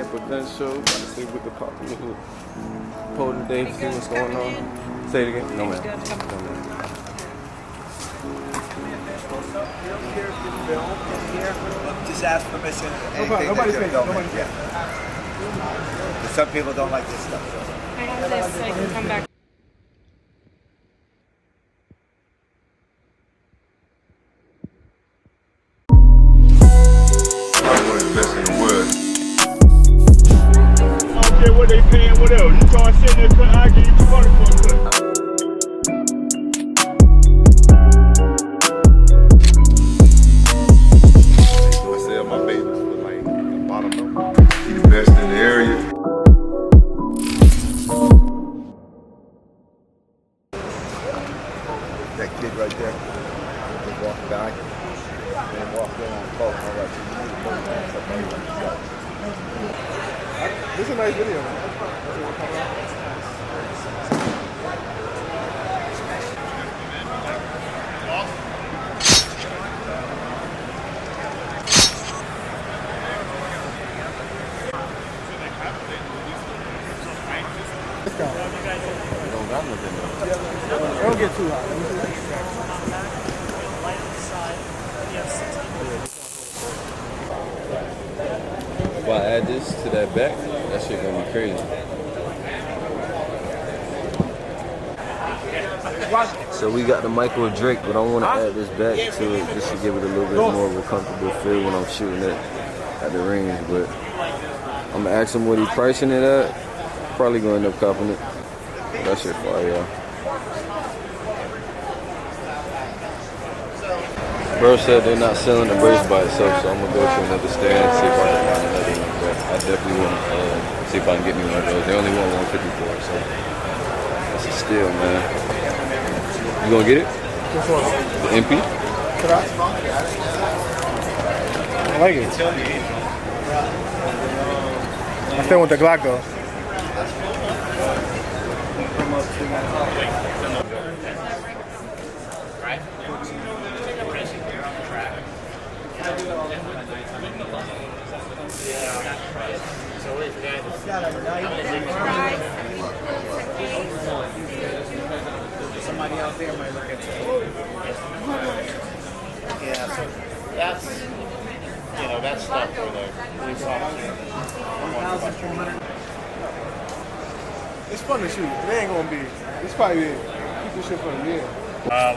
Tampa Gun Show. About to see if we can pop a little poll today, see what's going on. Say it again. No, man. No, man. Just ask permission. Nobody's saying But some people don't like this stuff. I have this, so I can come back. I don't care what they paying, whatever. You start sitting there cutting, I give you $200 for a cut. I sell my babies for like a bottom number. He's the best in the area. That kid right there, just walked by, and walked in on the boat. All right, This is a nice video, man. Don't get too hot. If I add this to that back, that shit gonna be crazy. So we got the Michael Drake, but I want to add this back to it just to give it a little bit more of a comfortable feel when I'm shooting it at the range. But I'm gonna ask him what he's pricing it at. Probably gonna end up copping it. That shit fire, y'all. Bro said they're not selling the brace by itself, so I'm gonna go to another stand and see if I can find another one. But I definitely want to see if I can get me one of those. They only want 150 for it, so that's a steal, man. You gonna get it? Which one? The MP? Could I? I like it. I still want the Glock though. Somebody out there might look at you. Yeah, so that's, that's stuff for the police officer. It's fun to shoot. It ain't gonna be. It's probably keep this shit for the year.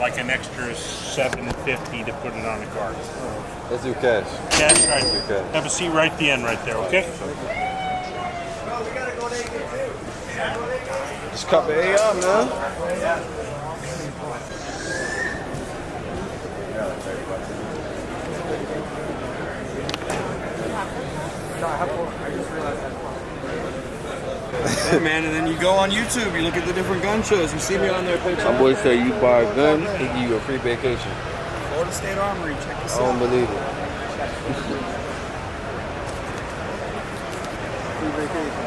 Like an extra $7.50 to put it on the card. Let's do cash. Cash, right? Let's do cash. Have a seat right at the end, right there. Okay. Just cop the AI, man. Hey man, and then you go on YouTube, you look at the different gun shows, you see me on there, My boy say you buy a gun, he give you a free vacation. Florida State Armory, check this I don't out. believe it. Free vacation.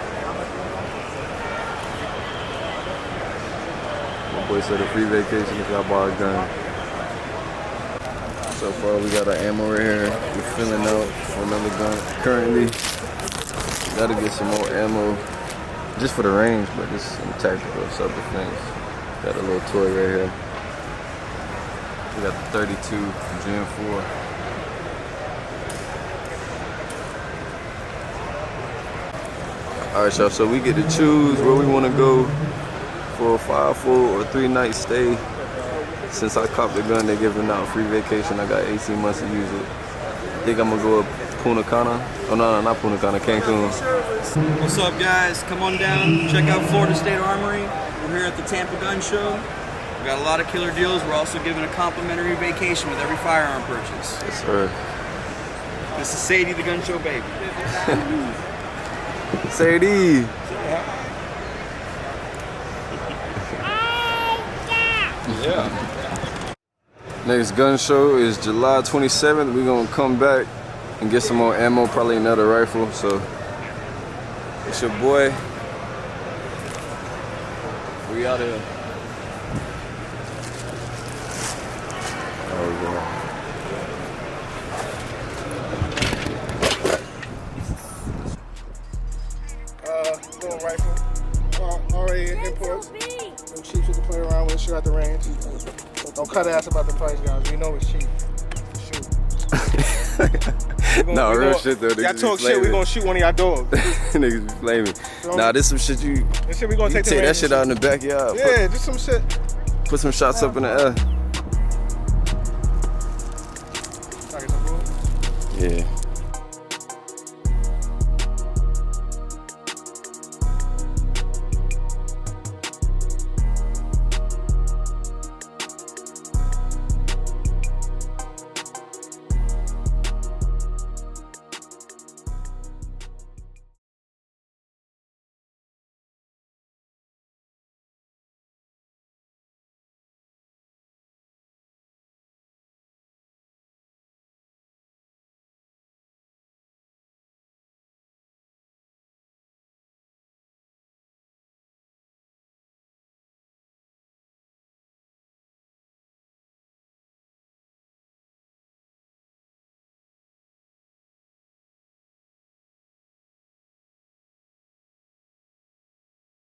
My boy said a free vacation if y'all buy a gun. So far we got our ammo right here. We're filling out for another gun. Currently, gotta get some more ammo just for the range, but just some tactical self-defense. Got a little toy right here. We got the 32 Gen 4. Alright y'all, so we get to choose where we want to go for a 5 full or 3 night stay. Since I copped the gun, they're giving out free vacation. I got 18 months to use it. I think I'm gonna go up Punta Cana. Oh no, not Punta Cana, Cancun. What's up guys? Come on down, check out Florida State Armory. We're here at the Tampa Gun Show. We got a lot of killer deals. We're also giving a complimentary vacation with every firearm purchase. Yes, sir. This is Sadie, the Gun Show baby. Sadie. Yeah. Next gun show is July 27th. We're gonna come back and get some more ammo, probably another rifle. So it's your boy. We out here. Oh, yeah. cut ass about the price, guys. We know it's cheap. Shoot. No, real shit though. Y'all talk shit, we gonna shoot one of y'all dogs. Niggas be flaming. Nah, this some shit you. This shit we gonna take That shit out in the backyard. Yeah, just some shit. Put some shots up in the air. Can I get some food? Yeah.